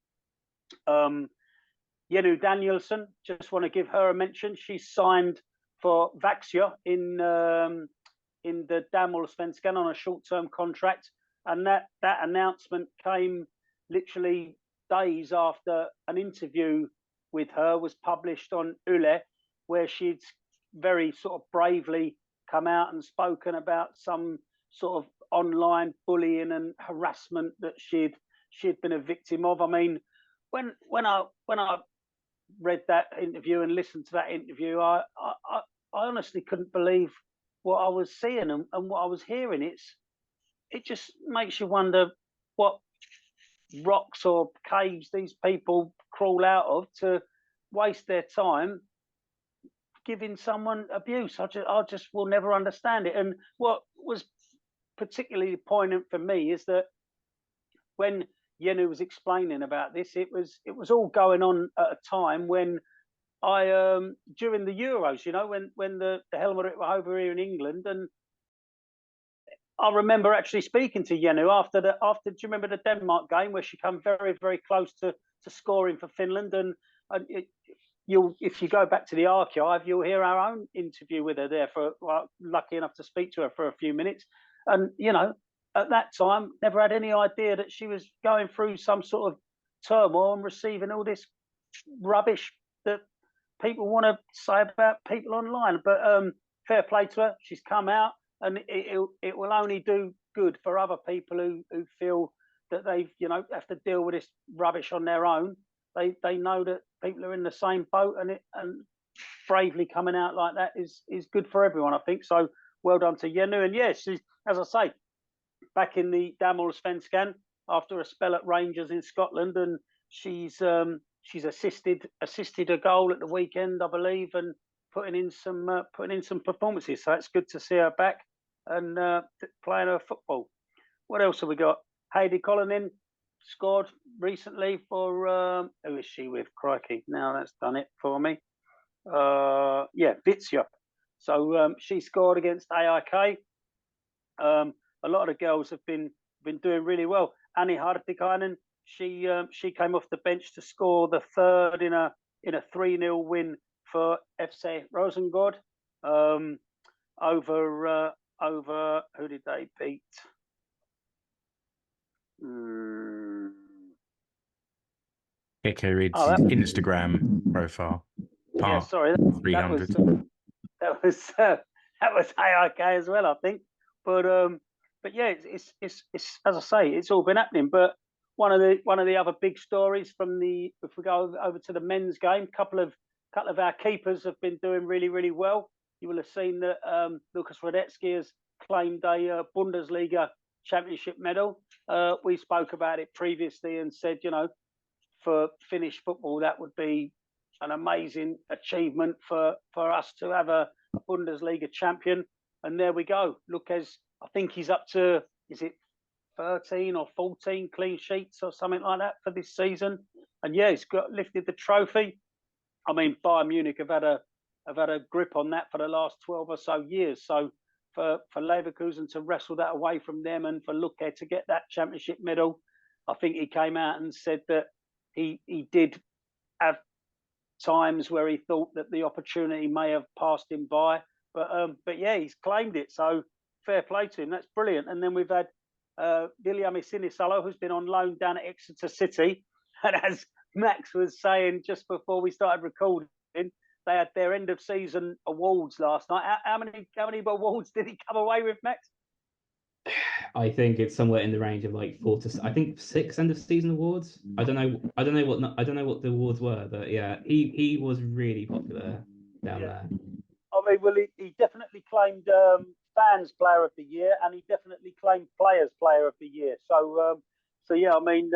Jenny Danielsson, just want to give her a mention. She's signed for Växjö in the Damallsvenskan on a short-term contract, and that announcement came literally days after an interview with her was published on Yle, where she'd very sort of bravely come out and spoken about some sort of online bullying and harassment that she'd been a victim of. I mean, when I read that interview and listened to that interview, I honestly couldn't believe what I was seeing and what I was hearing. It just makes you wonder what rocks or caves these people crawl out of to waste their time giving someone abuse. I just will never understand it. And what was particularly poignant for me is that when Jenny was explaining about this, it was all going on at a time when during the Euros, you know, when the Helmarit were over here in England, and I remember actually speaking to Jenny after. Do you remember the Denmark game where she came very, very close to scoring for Finland? And if you go back to the archive, you'll hear our own interview with her there. Lucky enough to speak to her for a few minutes, and you know, at that time, never had any idea that she was going through some sort of turmoil and receiving all this rubbish that people want to say about people online. But fair play to her. She's come out, and it will only do good for other people who feel that they have to deal with this rubbish on their own. They know that people are in the same boat, and bravely coming out like that is good for everyone, I think. So well done to Jenny. And yes, as I say, back in the Damallsvenskan after a spell at Rangers in Scotland, and she's assisted a goal at the weekend, I believe, and putting in some performances. So it's good to see her back and playing her football. What else have we got? Heidi Kolonen scored recently for who is she with? Crikey, now that's done it for me. Växjö. So she scored against AIK. A lot of the girls have been doing really well. Annie Hartikainen, she came off the bench to score the third in a 3-0 win for FC Rosengård over who did they beat? Keke reads Instagram profile. Yeah, sorry, that was AIK as well, I think. But yeah, it's as I say, it's all been happening. But one of the other big stories if we go over to the men's game, couple of our keepers have been doing really, really well. You will have seen that Lukas Radetzky has claimed a Bundesliga championship medal. We spoke about it previously and said, for Finnish football, that would be an amazing achievement for us to have a Bundesliga champion. And there we go. Lukas, I think he's up to, is it 13 or 14 clean sheets or something like that for this season? And yeah, he's lifted the trophy. I mean, Bayern Munich have had a have had a grip on that for the last 12 or so years. So for Leverkusen to wrestle that away from them, and for Luque to get that championship medal, I think he came out and said that he did have times where he thought that the opportunity may have passed him by, but yeah, he's claimed it. So fair play to him. That's brilliant. And then we've had Viliami Sinisalo, who's been on loan down at Exeter City, and as Max was saying just before we started recording, they had their end of season awards last night. How many awards did he come away with, Max? I think it's somewhere in the range of like 6 end of season awards. I don't know what the awards were, but yeah, he was really popular down there. I mean, well, he definitely claimed fans player of the year, and he definitely claimed players player of the year. So yeah, I mean,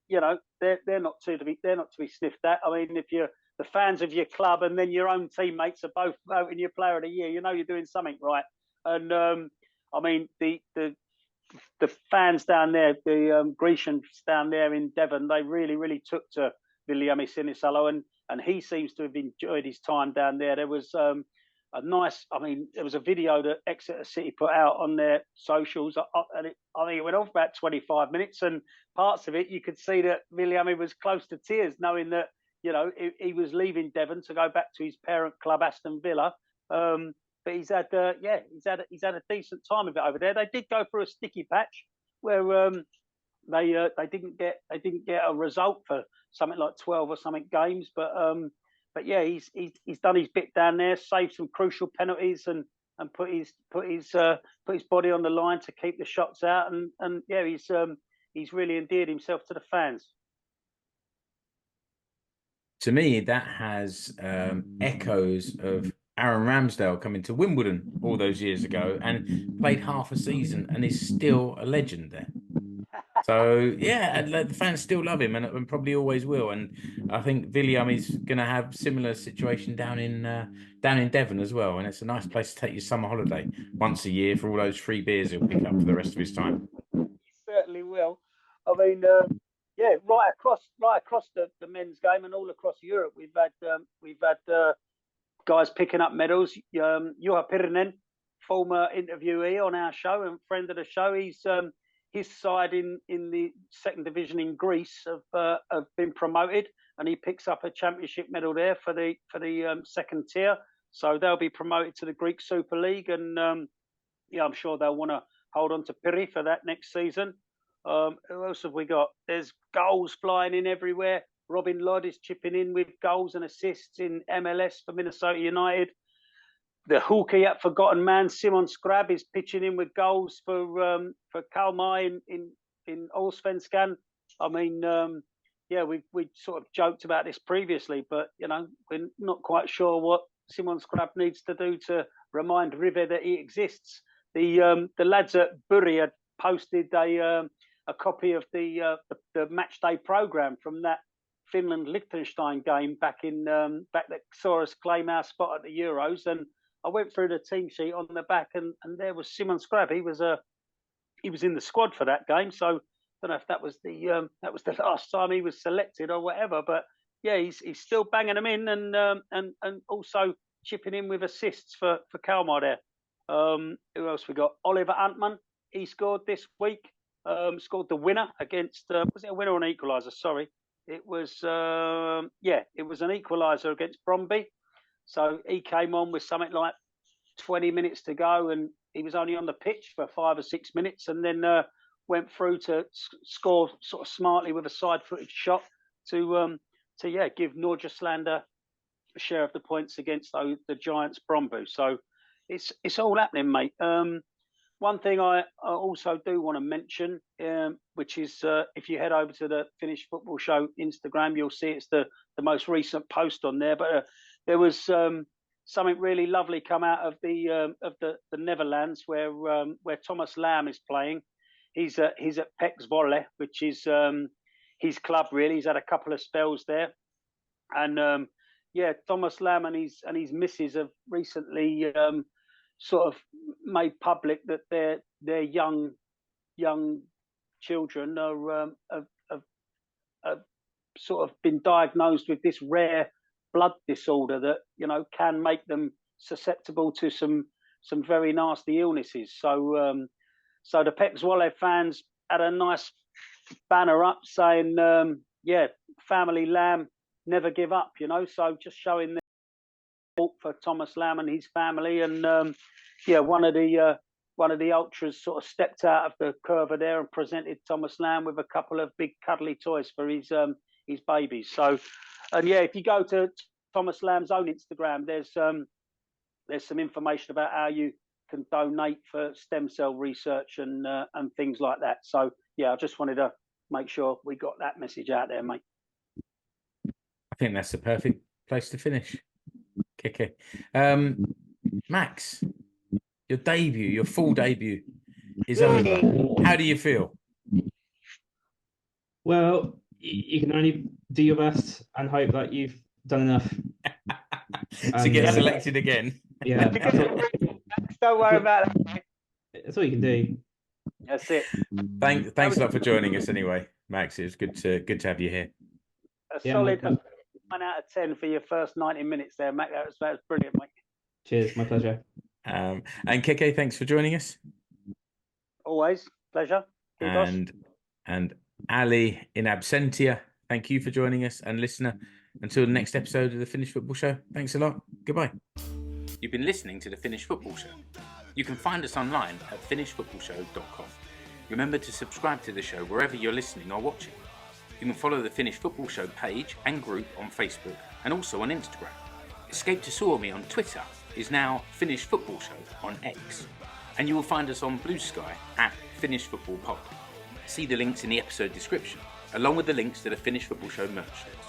you know, they're not to be sniffed at. I mean, if you're the fans of your club and then your own teammates are both voting your player of the year, you know you're doing something right. And I mean, the fans down there, the Grecians down there in Devon, they really took to Viliami Sinisalo, and he seems to have enjoyed his time down there. There was there was a video that Exeter City put out on their socials, and I think it went off about 25 minutes, and parts of it you could see that Viliami was close to tears, knowing that, you know, he was leaving Devon to go back to his parent club, Aston Villa. But he's had a decent time of it over there. They did go through a sticky patch where they didn't get a result for something like 12 or something games. But yeah, he's done his bit down there, saved some crucial penalties, and put his body on the line to keep the shots out. And yeah, he's really endeared himself to the fans. To me, that has echoes of Aaron Ramsdale coming to Wimbledon all those years ago and played half a season and is still a legend there. So yeah, the fans still love him and probably always will. And I think Viliami's going to have similar situation down in Devon as well. And it's a nice place to take your summer holiday once a year for all those free beers he'll pick up for the rest of his time. He certainly will. I mean, yeah, right across the men's game and all across Europe, we've had guys picking up medals. Juha Pirinen, former interviewee on our show and friend of the show, his side in the second division in Greece have been promoted, and he picks up a championship medal there for the second tier. So they'll be promoted to the Greek Super League, and yeah, I'm sure they'll want to hold on to Piri for that next season. Who else have we got? There's goals flying in everywhere. Robin Lod is chipping in with goals and assists in MLS for Minnesota United. The hooky at forgotten man, Simon Skrab, is pitching in with goals for Kalmar in Allsvenskan. I mean, yeah, we sort of joked about this previously, but you know, we're not quite sure what Simon Skrab needs to do to remind Rive that he exists. The lads at Bury had posted a copy of the match day program from that Finland-Liechtenstein game back that saw us claim our spot at the Euros, and I went through the team sheet on the back, and there was Simon Skrab. He was in the squad for that game, so I don't know if that was the last time he was selected or whatever. But yeah, he's still banging them in, and also chipping in with assists for Kalmar there. Who else we got? Oliver Antman. He scored this week. Scored the winner against was it a winner or an equaliser? Sorry. It was it was an equaliser against Brøndby. So he came on with something like 20 minutes to go, and he was only on the pitch for 5 or 6 minutes, and then went through to score sort of smartly with a side-footed shot to give Norgeslander a share of the points against the Giants Brøndby. So it's all happening, mate. One thing I also do want to mention, which is if you head over to the Finnish Football Show Instagram, you'll see it's the most recent post on there. But there was something really lovely come out of the Netherlands where Thomas Lam is playing. He's at Pek Zwolle, which is his club really. He's had a couple of spells there, and Thomas Lam and his missus have recently sort of made public that their young children have sort of been diagnosed with this rare blood disorder that, you know, can make them susceptible to some very nasty illnesses. So so the Pep Zwolle fans had a nice banner up saying, family Lamb, never give up, you know, so just showing their support for Thomas Lamb and his family. And one of the ultras sort of stepped out of the curve there and presented Thomas Lamb with a couple of big cuddly toys for his babies. So, and if you go to Thomas Lamb's own Instagram, there's some information about how you can donate for stem cell research and things like that. So I just wanted to make sure we got that message out there, mate. I think that's the perfect place to finish. Keke. Max, your full debut is over. How do you feel? Well, you can only do your best and hope that you've done enough to get selected again. Yeah. Don't worry about that. That's all you can do. That's it. Thanks a lot for joining us anyway, Max. It was good to have you here. A solid 9 out of 10 for your first 90 minutes there, Mac. That was brilliant, mate. Cheers, my pleasure. And Keke, thanks for joining us. Always pleasure. And Ali in absentia, thank you for joining us. And listener, until the next episode of the Finnish Football Show, thanks a lot. Goodbye. You've been listening to the Finnish Football Show. You can find us online at finishfootballshow.com. Remember to subscribe to the show wherever you're listening or watching. You can follow the Finnish Football Show page and group on Facebook and also on Instagram. Escape to Suomi on Twitter is now Finnish Football Show on X. And you will find us on Blue Sky at Finnish Football Pod. See the links in the episode description, along with the links to the Finnish Football Show merch shirts.